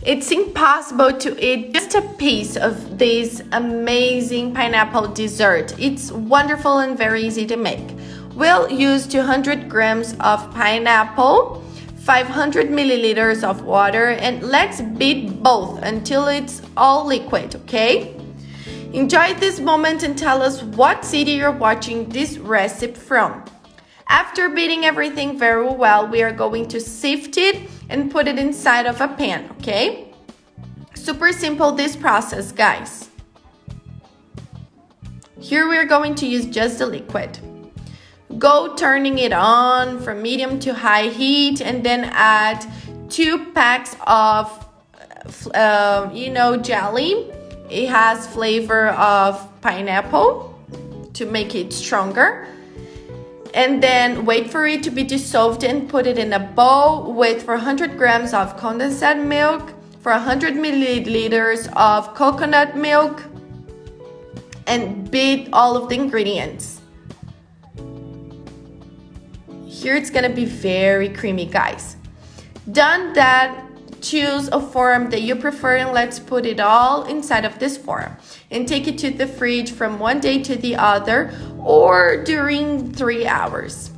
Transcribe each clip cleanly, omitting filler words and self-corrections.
It's impossible to eat just a piece of this amazing pineapple dessert. It's wonderful and very easy to make. We'll use 200 grams of pineapple, 500 milliliters of water, and let's beat both until it's all liquid, okay? Enjoy this moment and tell us what city you're watching this recipe from. After beating everything very well, we are going to sift it and put it inside of a pan, okay? Super simple this process, guys. Here we are going to use just the liquid. Go turning it on from medium to high heat and then add 2 packs of, jelly. It has flavor of pineapple to make it stronger. And then wait for it to be dissolved and put it in a bowl with 400 grams of condensed milk, 400 milliliters of coconut milk, and beat all of the ingredients. Here it's gonna be very creamy, guys. Done that, choose a form that you prefer and let's put it all inside of this form and take it to the fridge from one day to the other or during 3 hours.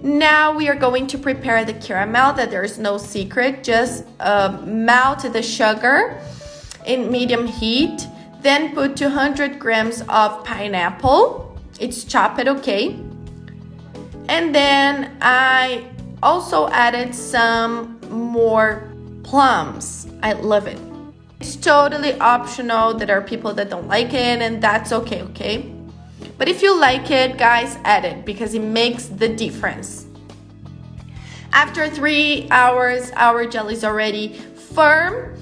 Now we are going to prepare the caramel. That there's no secret, just melt the sugar in medium heat, then put 200 grams of pineapple. It's chopped, okay? And then I also added some more plums. I love it. It's totally optional. There are people that don't like it and that's okay, okay? But if you like it, guys, add it because it makes the difference. After 3 hours, our jelly is already firm.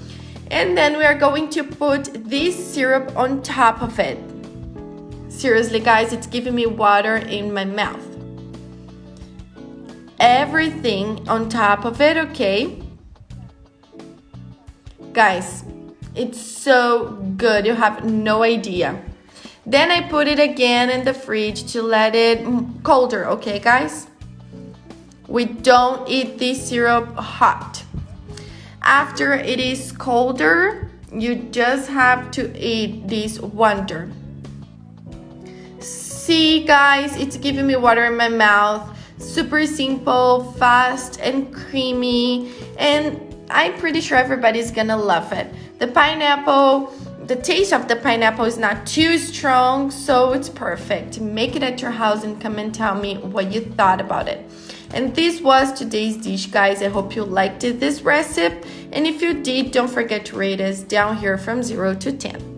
And then we are going to put this syrup on top of it. Seriously, guys, it's giving me water in my mouth. Everything on top of it, okay? Guys, it's so good, you have no idea. Then I put it again in the fridge to let it colder, okay, guys? We don't eat this syrup hot. After it is colder, you just have to eat this wonder. See, guys, it's giving me water in my mouth. Super simple, fast, and creamy, and I'm pretty sure everybody's gonna love it. The pineapple, the taste of the pineapple is not too strong, so it's perfect. Make it at your house and come and tell me what you thought about it. And this was today's dish, guys. I hope you liked this recipe, and if you did, don't forget to rate us down here from 0 to 10.